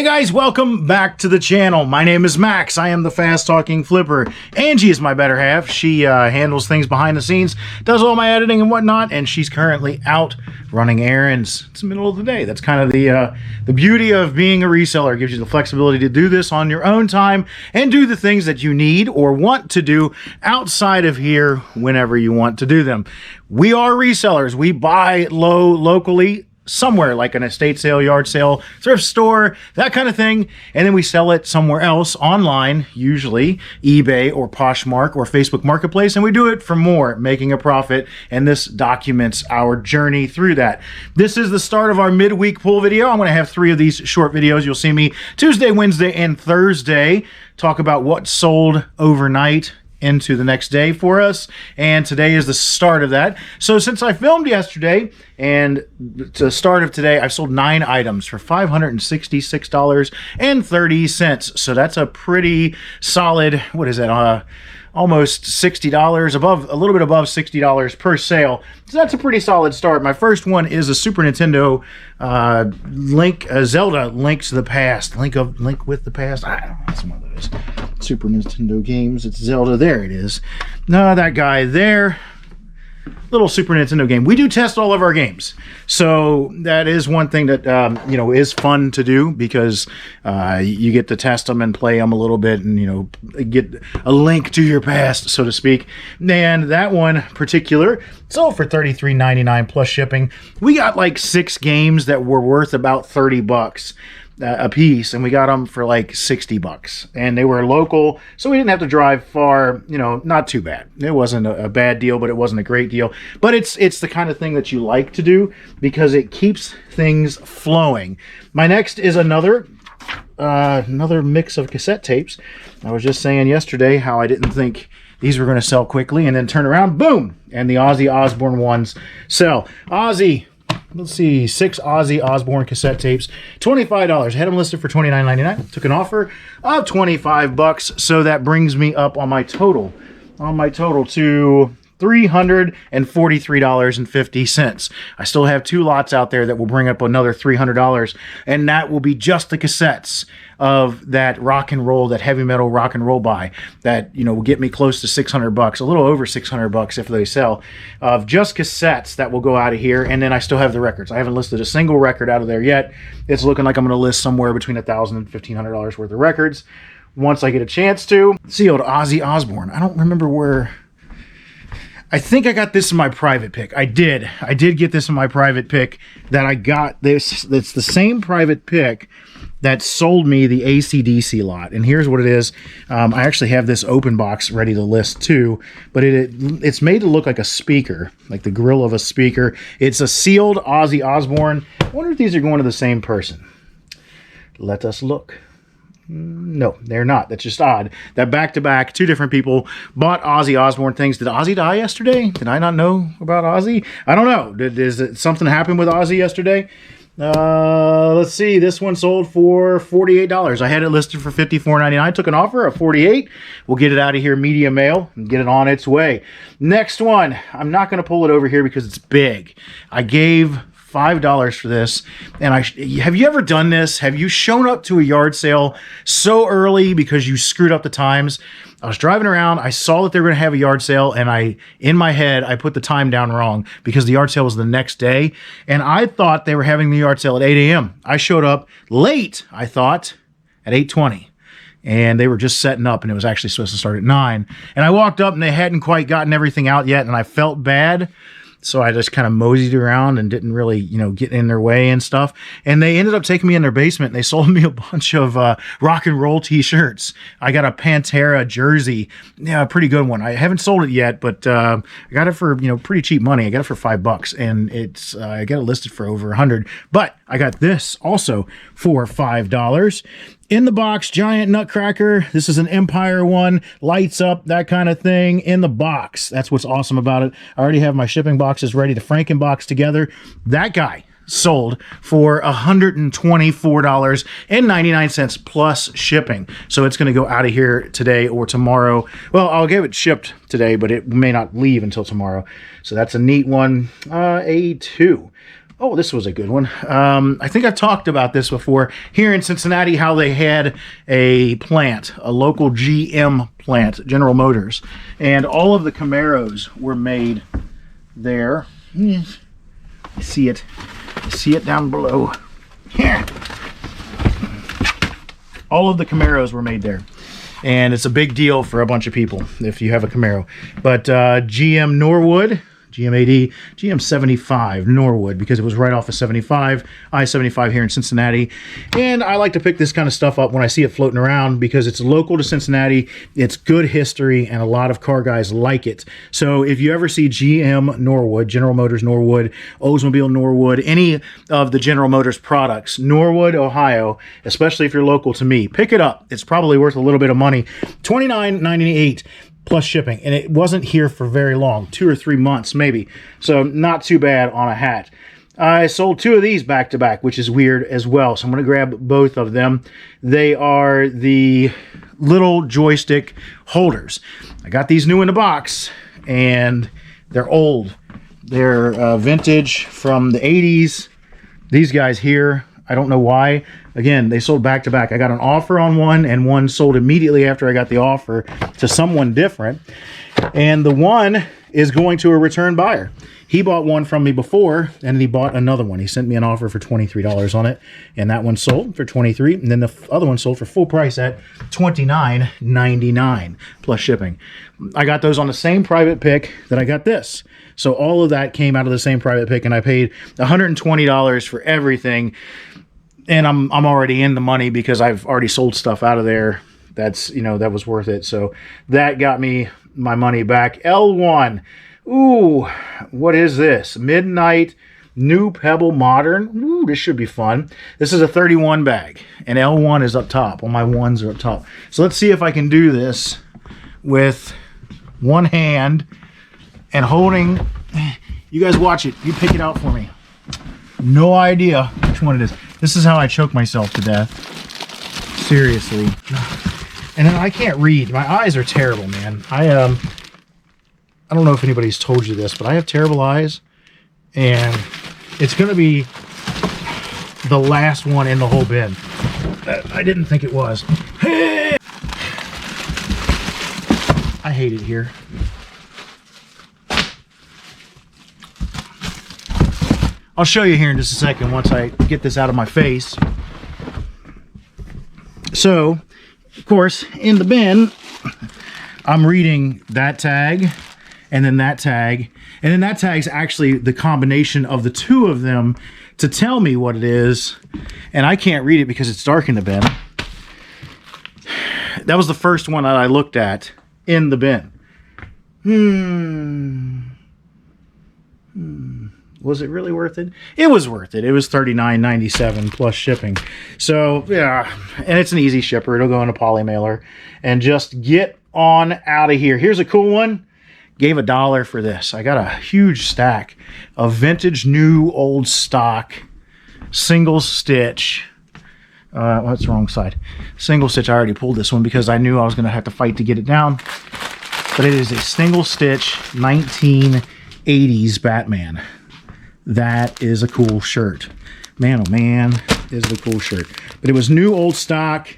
guys, welcome back to the channel. My name is Max. I am the fast talking flipper. Angie is my better half. She handles things behind the scenes, does all my editing and whatnot, and she's currently out running errands. It's the middle of the day. That's kind of the beauty of being a reseller. It gives you the flexibility to do this on your own time and do the things that you need or want to do outside of here whenever you want to do them. We are resellers. We buy low locally, somewhere like an estate sale, yard sale, thrift store, that kind of thing, and then we sell it somewhere else online, usually eBay or Poshmark or Facebook Marketplace, and we do it for more, making a profit, and this documents our journey through that. This is the start of our midweek pool video. I'm going to have 3 of these short videos. You'll see me Tuesday, Wednesday, and Thursday talk about what sold overnight into the next day for us, and today is the start of that. So since I filmed yesterday and to the start of today, I've sold 9 items for $566.30. So that's a pretty solid, what is that, almost $60, above, a little bit above $60 per sale. So that's a pretty solid start. My first one is a Super Nintendo Zelda Link to the Past. Link with the Past. I don't know. It's one of those Super Nintendo games. It's Zelda. There it is. No, that guy there. Little Super Nintendo game. We do test all of our games, so that is one thing that is fun to do, because you get to test them and play them a little bit, and get a link to your past, so to speak. And that one particular sold for $33.99 plus shipping. We got like 6 games that were worth about $30 a piece, and we got them for like $60, and they were local, so we didn't have to drive far. Not too bad. It wasn't a bad deal, but it wasn't a great deal. But it's the kind of thing that you like to do because it keeps things flowing. My next is another mix of cassette tapes. I was just saying yesterday how I didn't think these were going to sell quickly, and then turn around, boom, and the Aussie Osborne ones sell. Let's see, 6 Aussie Osborne cassette tapes, $25. Had them listed for $29.99. Took an offer of $25, so that brings me up on my total to $343.50. I still have 2 lots out there that will bring up another $300, and that will be just the cassettes of that heavy metal rock and roll buy that will get me close to $600, a little over $600 if they sell, of just cassettes that will go out of here. And then I still have the records. I haven't listed a single record out of there yet. It's looking like I'm going to list somewhere between $1,000 and $1,500 worth of records once I get a chance to. Sealed Aussie Osborne. I don't remember where. I think I got this in my private pick. I did get this in my private pick that I got this. It's the same private pick that sold me the AC/DC lot. And here's what it is. I actually have this open box ready to list too, but it's made to look like a speaker, like the grill of a speaker. It's a sealed Aussie Osborne. I wonder if these are going to the same person. Let us look. No, they're not. That's just odd. That back-to-back, 2 different people bought Aussie Osborne things. Did Ozzy die yesterday? Did I not know about Ozzy? I don't know. Did something happen with Ozzy yesterday? Let's see. This one sold for $48. I had it listed for $54.99. Took an offer of $48. We'll get it out of here media mail and get it on its way. Next one. I'm not going to pull it over here because it's big. I gave $5 for this, and have you ever done this? Have you shown up to a yard sale so early because you screwed up the times? I was driving around, I saw that they were going to have a yard sale, and in my head, I put the time down wrong because the yard sale was the next day, and I thought they were having the yard sale at 8 a.m. I showed up late, I thought, at 8:20. And they were just setting up, and it was actually supposed to start at 9. And I walked up, and they hadn't quite gotten everything out yet, and I felt bad. So I just kind of moseyed around and didn't really, get in their way and stuff. And they ended up taking me in their basement, and they sold me a bunch of rock and roll t-shirts. I got a Pantera jersey. Yeah, a pretty good one. I haven't sold it yet, but I got it for, pretty cheap money. I got it for $5, and I got it listed for over $100. But I got this also for $5. In the box, giant nutcracker. This is an Empire one, lights up, that kind of thing, in the box. That's what's awesome about it. I already have my shipping boxes ready to Frankenbox together. That guy sold for $124.99 plus shipping. So it's going to go out of here today or tomorrow. Well, I'll get it shipped today, but it may not leave until tomorrow. So that's a neat one. A2. Oh, this was a good one. I think I've talked about this before. Here in Cincinnati, how they had a plant, a local GM plant, General Motors, and all of the Camaros were made there. See it down below. Here. All of the Camaros were made there. And it's a big deal for a bunch of people if you have a Camaro. But GM Norwood, GM80, GM75 Norwood, because it was right off of 75, I-75 here in Cincinnati. And I like to pick this kind of stuff up when I see it floating around because it's local to Cincinnati, it's good history, and a lot of car guys like it. So if you ever see GM Norwood, General Motors Norwood, Oldsmobile Norwood, any of the General Motors products, Norwood, Ohio, especially if you're local to me, pick it up. It's probably worth a little bit of money. $29.98 plus shipping, and it wasn't here for very long, 2 or 3 months maybe, so not too bad on a hat. I sold 2 of these back to back, which is weird as well, so I'm going to grab both of them. They are the little joystick holders. I got these new in the box, and they're old. They're vintage from the 80s. These guys here, I don't know why. Again, they sold back to back. I got an offer on one, and one sold immediately after I got the offer to someone different. And the one is going to a return buyer. He bought one from me before, and he bought another one. He sent me an offer for $23 on it, and that one sold for $23, and then the other one sold for full price at $29.99 plus shipping. I got those on the same private pick that I got this. So all of that came out of the same private pick, and I paid $120 for everything. And I'm already in the money because I've already sold stuff out of there. That's, you know, that was worth it. So that got me my money back. L1. Ooh, what is this? Midnight New Pebble Modern. Ooh, this should be fun. This is a 31 bag, and L1 is up top. All my ones are up top. So let's see if I can do this with one hand and holding. You guys watch it. You pick it out for me. No idea which one it is. This is how I choke myself to death. Seriously. And then I can't read. My eyes are terrible, man. I don't know if anybody's told you this, but I have terrible eyes. And it's going to be the last one in the whole bin. I didn't think it was. I hate it here. I'll show you here in just a second once I get this out of my face. So, of course, in the bin, I'm reading that tag, and then that tag, and then that tag's actually the combination of the 2 of them to tell me what it is, and I can't read it because it's dark in the bin. That was the first one that I looked at in the bin. Was it really worth it? It was worth it. It was $39.97 plus shipping. So, yeah, and it's an easy shipper. It'll go in a poly mailer. And just get on out of here. Here's a cool one. Gave $1 for this. I got a huge stack of vintage, new, old stock, single stitch. What's the wrong side? Single stitch. I already pulled this one because I knew I was going to have to fight to get it down. But it is a single stitch 1980s Batman. That is a cool shirt. Man, oh man, this is a cool shirt. But it was new, old stock.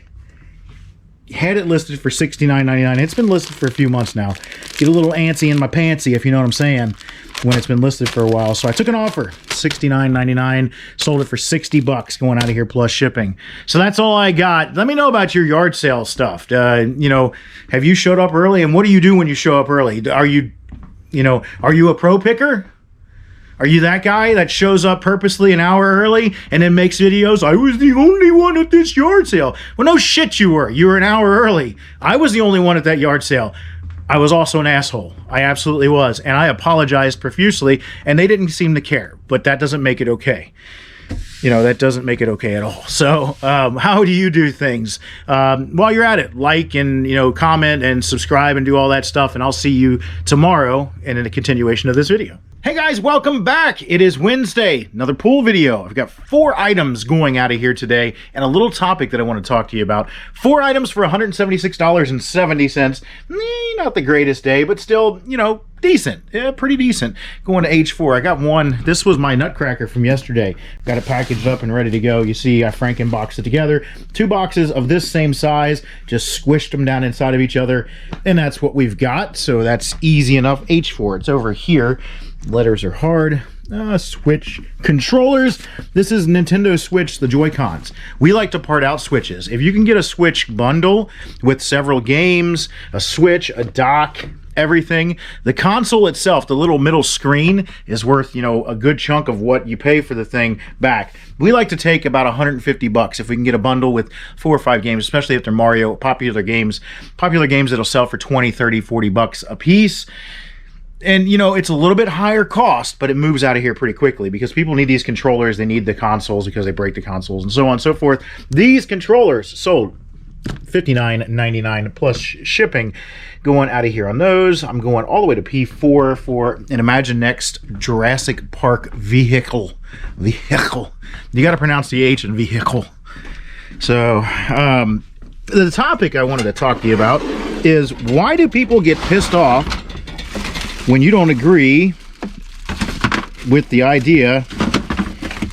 Had it listed for $69.99. It's been listed for a few months now. Get a little antsy in my pantsy, if you know what I'm saying, when it's been listed for a while. So I took an offer, $69.99. Sold it for $60 going out of here plus shipping. So that's all I got. Let me know about your yard sale stuff. You know, have you showed up early? And what do you do when you show up early? Are you a pro picker? Are you that guy that shows up purposely an hour early and then makes videos? I was the only one at this yard sale. Well, no shit you were. You were an hour early. I was the only one at that yard sale. I was also an asshole. I absolutely was. And I apologized profusely, and they didn't seem to care. But that doesn't make it okay. You know, that doesn't make it okay at all. So how do you do things? While you're at it, like and, you know, comment and subscribe and do all that stuff. And I'll see you tomorrow in a continuation of this video. Hey guys, welcome back. It is Wednesday, another pool video. I've got 4 items going out of here today and a little topic that I want to talk to you about. 4 items for $176.70. Not the greatest day, but still, you know, decent. Yeah, pretty decent. Going to H4. I got one. This was my nutcracker from yesterday. Got it packaged up and ready to go. You see, I Frankenboxed it together. 2 boxes of this same size. Just squished them down inside of each other. And that's what we've got. So that's easy enough. H4. It's over here. Letters are hard. Switch controllers. This is Nintendo Switch, the Joy-Cons. We like to part out Switches. If you can get a Switch bundle with several games, a Switch, a dock, everything, the console itself, the little middle screen, is worth, you know, a good chunk of what you pay for the thing back. We like to take about 150 bucks if we can get a bundle with 4 or 5 games, especially if they're Mario, popular games that'll sell for 20, 30, 40 bucks a piece. And, you know, it's a little bit higher cost, but it moves out of here pretty quickly because people need these controllers. They need the consoles because they break the consoles and so on and so forth. These controllers sold $59.99 plus shipping. Going out of here on those. I'm going all the way to P4 for an Imagine Next Jurassic Park vehicle. You got to pronounce the H in vehicle. So, the topic I wanted to talk to you about is, why do people get pissed off when you don't agree with the idea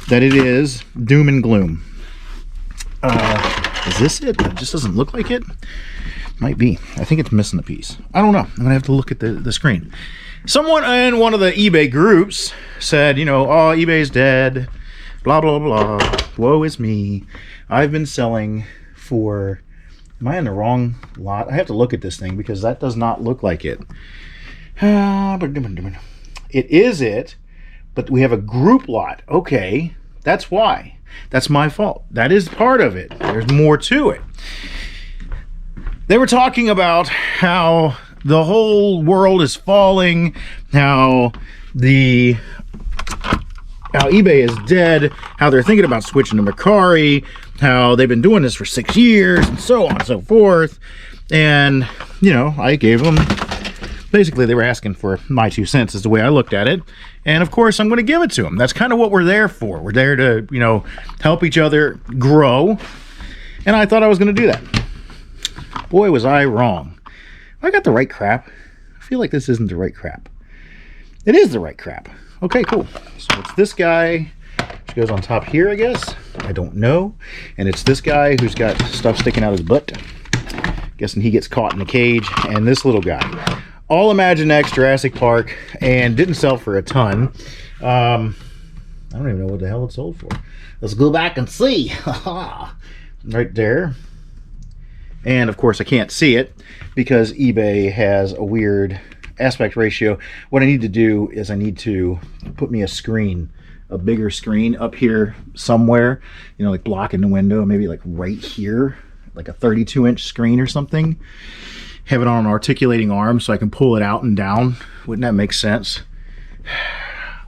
that it is doom and gloom? Is this it? It just doesn't look like it. Might be. I think it's missing a piece. I don't know. I'm gonna have to look at the screen. Someone in one of the eBay groups said, you know, oh, eBay's dead, blah blah blah, woe is me. I've been selling for, am I in the wrong lot? I have to look at this thing because that does not look like it. It is it, but we have a group lot. Okay, that's why. That's my fault. That is part of it. There's more to it. They were talking about how the whole world is falling, how eBay is dead, how they're thinking about switching to Mercari, how they've been doing this for 6 years, and so on and so forth. And, you know, I gave them, basically they were asking for my 2 cents is the way I looked at it. And of course I'm going to give it to them. That's kind of what we're there for. We're there to, you know, help each other grow. And I thought I was going to do that. Boy, was I wrong. I got the right crap. I feel like this isn't the right crap. It is the right crap. Okay, cool. So it's this guy, which goes on top here, I guess. I don't know. And it's this guy who's got stuff sticking out his butt. Guessing he gets caught in the cage. And this little guy. All Imagine Next Jurassic Park, and didn't sell for a ton. I don't even know what the hell it sold for. Let's go back and see. Right there. And of course I can't see it because eBay has a weird aspect ratio. What I need to do is I need to put me a screen, a bigger screen up here somewhere, you know, like blocking the window, maybe like right here, like a 32-inch screen or something. Have it on an articulating arm so I can pull it out and down. Wouldn't that make sense?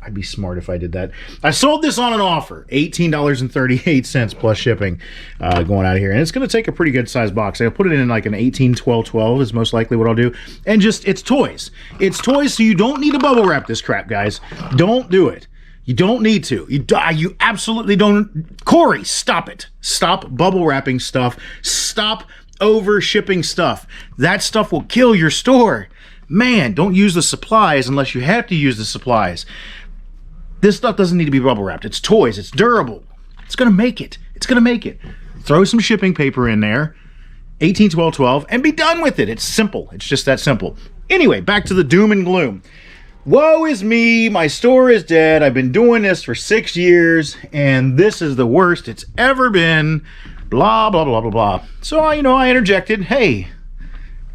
I'd be smart if I did that. I sold this on an offer, $18.38 plus shipping, going out of here. And it's going to take a pretty good size box. I'll put it in like an 18-12-12 is most likely what I'll do. And just, it's toys. It's toys, so you don't need to bubble wrap this crap, guys. Don't do it. You don't need to. You absolutely don't. Corey, stop it. Stop bubble wrapping stuff. Stop over shipping stuff. That stuff will kill your store. Man, don't use the supplies unless you have to use the supplies. This stuff doesn't need to be bubble wrapped. It's toys. It's durable. It's going to make it. It's going to make it. Throw some shipping paper in there, 18-12-12, and be done with it. It's simple. It's just that simple. Anyway, back to the doom and gloom. Woe is me. My store is dead. I've been doing this for 6 years, and this is the worst it's ever been. Blah, blah, blah, blah, blah. So, I interjected, hey,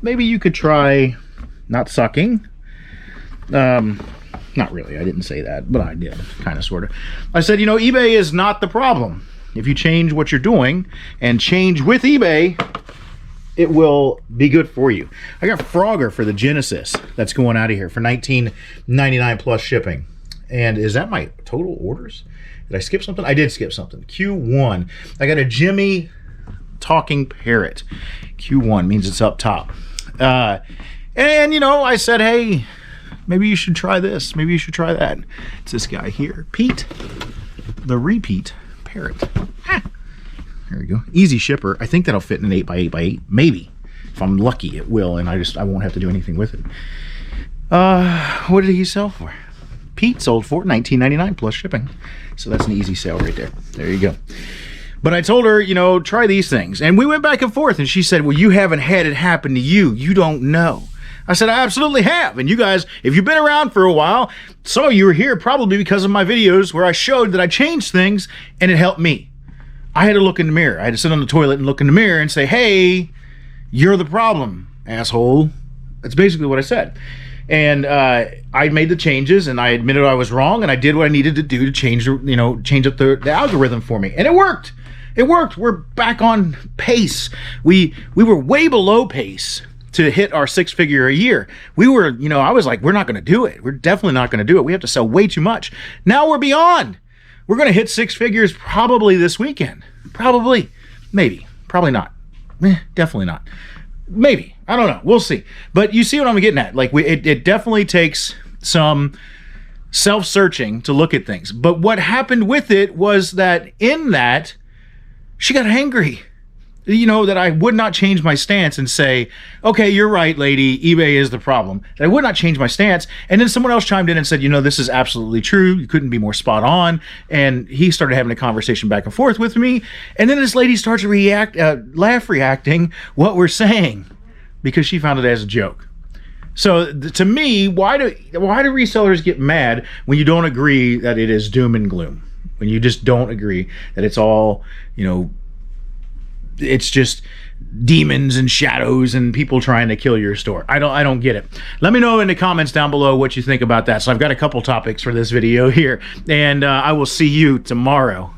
maybe you could try not sucking. Not really, I didn't say that, but I did, kind of, sort of. I said, eBay is not the problem. If you change what you're doing and change with eBay, it will be good for you. I got Frogger for the Genesis that's going out of here for $19.99 plus shipping. And is that my total orders? Did I skip something? I did skip something. Q1. I got a Jimmy talking parrot. Q1 means it's up top. And, I said, hey, maybe you should try this. Maybe you should try that. It's this guy here. Pete, the repeat parrot. There we go. Easy shipper. I think that'll fit in an 8x8x8. Maybe. If I'm lucky, it will, and I won't have to do anything with it. What did he sell for? Pete sold for $19.99 plus shipping. So that's an easy sale right there. There you go. But I told her, you know, try these things. And we went back and forth, and she said, well, you haven't had it happen to you. You don't know. I said, I absolutely have. And you guys, if you've been around for a while, some of you are here probably because of my videos where I showed that I changed things and it helped me. I had to look in the mirror. I had to sit on the toilet and look in the mirror and say, hey, you're the problem, asshole. That's basically what I said. And I made the changes, and I admitted I was wrong, and I did what I needed to do to change up the algorithm for me. And it worked. It worked. We're back on pace. We were way below pace to hit our 6-figure a year. We were, you know, I was like, we're not going to do it. We're definitely not going to do it. We have to sell way too much. Now we're beyond. We're going to hit 6 figures probably this weekend. Probably. Maybe. Probably not. Definitely not. Maybe. I don't know. We'll see. But you see what I'm getting at. Like, it definitely takes some self-searching to look at things. But what happened with it was that in that, she got angry. You know, that I would not change my stance and say, okay, you're right, lady, eBay is the problem. That I would not change my stance. And then someone else chimed in and said, you know, this is absolutely true. You couldn't be more spot on. And he started having a conversation back and forth with me. And then this lady starts to reacting what we're saying because she found it as a joke. So to me, why do resellers get mad when you don't agree that it is doom and gloom? When you just don't agree that it's all, you know, it's just demons and shadows and people trying to kill your store. I don't get it. Let me know in the comments down below what you think about that. So I've got a couple topics for this video here, and I will see you tomorrow.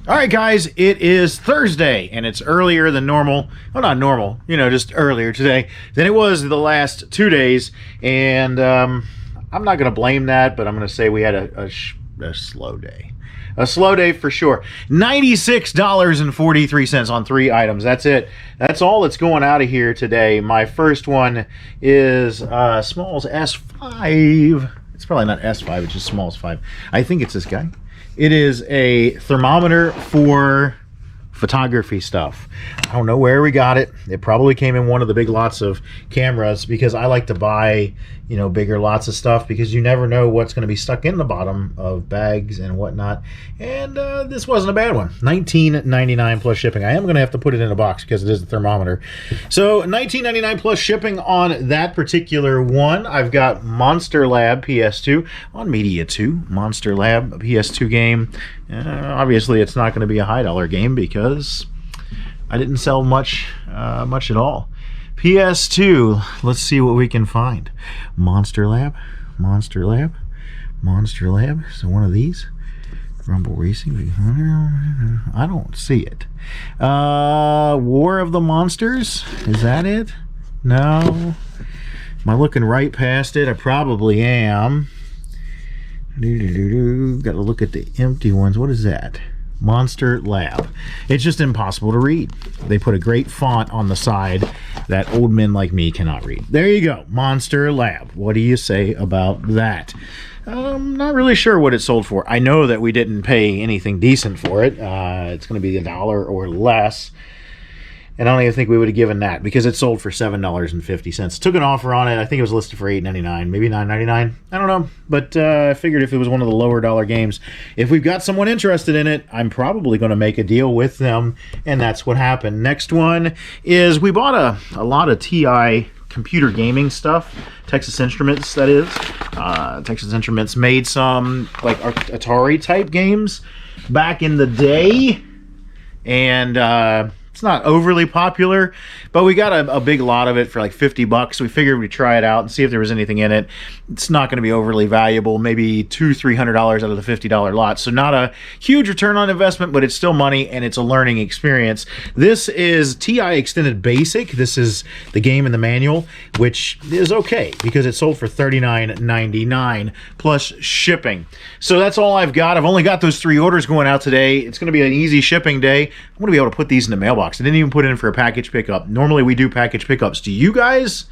All right, guys, it is Thursday, and it's earlier than normal. Well, not normal, you know, just earlier today than it was the last 2 days. And I'm not going to blame that, but I'm going to say we had a slow day. A slow day for sure. $96.43 on 3 items. That's it. That's all that's going out of here today. My first one is Smalls S5. It's probably not S5, it's just Smalls 5. I think it's this guy. It is a thermometer for photography stuff. I don't know where we got it. It probably came in one of the big lots of cameras because I like to buy, you know, bigger lots of stuff because you never know what's going to be stuck in the bottom of bags and whatnot. And this wasn't a bad one. $19.99 plus shipping. I am going to have to put it in a box because it is a thermometer. So $19.99 plus shipping on that particular one. I've got Monster Lab PS2 on Media 2. Monster Lab PS2 game. Obviously, it's not going to be a high dollar game because I didn't sell much at all. PS2, let's see what we can find. Monster Lab, Monster Lab, Monster Lab. So one of these. Rumble Racing. I don't see it. War of the Monsters. Is that it? No. Am I looking right past it? I probably am. Got to look at the empty ones. What is that? Monster Lab. It's just impossible to read. They put a great font on the side that old men like me cannot read. There you go. Monster Lab. What do you say about that? I'm not really sure what it sold for. I know that we didn't pay anything decent for it. It's going to be $1 or less. And I don't even think we would have given that because it sold for $7.50. Took an offer on it. I think it was listed for $8.99, maybe $9.99. I don't know. But I figured if it was one of the lower dollar games, if we've got someone interested in it, I'm probably going to make a deal with them. And that's what happened. Next one is we bought a lot of TI computer gaming stuff. Texas Instruments, that is. Texas Instruments made some like Atari type games back in the day. And it's not overly popular, but we got a big lot of it for like $50. We figured we'd try it out and see if there was anything in it. It's not going to be overly valuable, maybe $200-300 out of the $50 lot. So not a huge return on investment, but it's still money and it's a learning experience. This is TI Extended Basic. This is the game in the manual, which is okay because it sold for $39.99 plus shipping. So that's all I've got. I've only got those 3 orders going out today. It's going to be an easy shipping day. I'm going to be able to put these in the mailbox. I didn't even put it in for a package pickup. Normally we do package pickups. Do you guys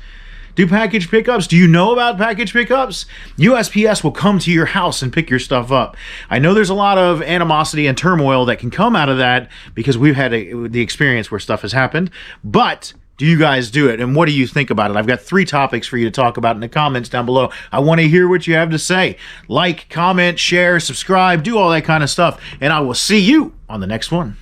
do package pickups? Do you know about package pickups? USPS will come to your house and pick your stuff up. I know there's a lot of animosity and turmoil that can come out of that because we've had the experience where stuff has happened. But do you guys do it? And what do you think about it? I've got 3 topics for you to talk about in the comments down below. I want to hear what you have to say. Like, comment, share, subscribe, do all that kind of stuff. And I will see you on the next one.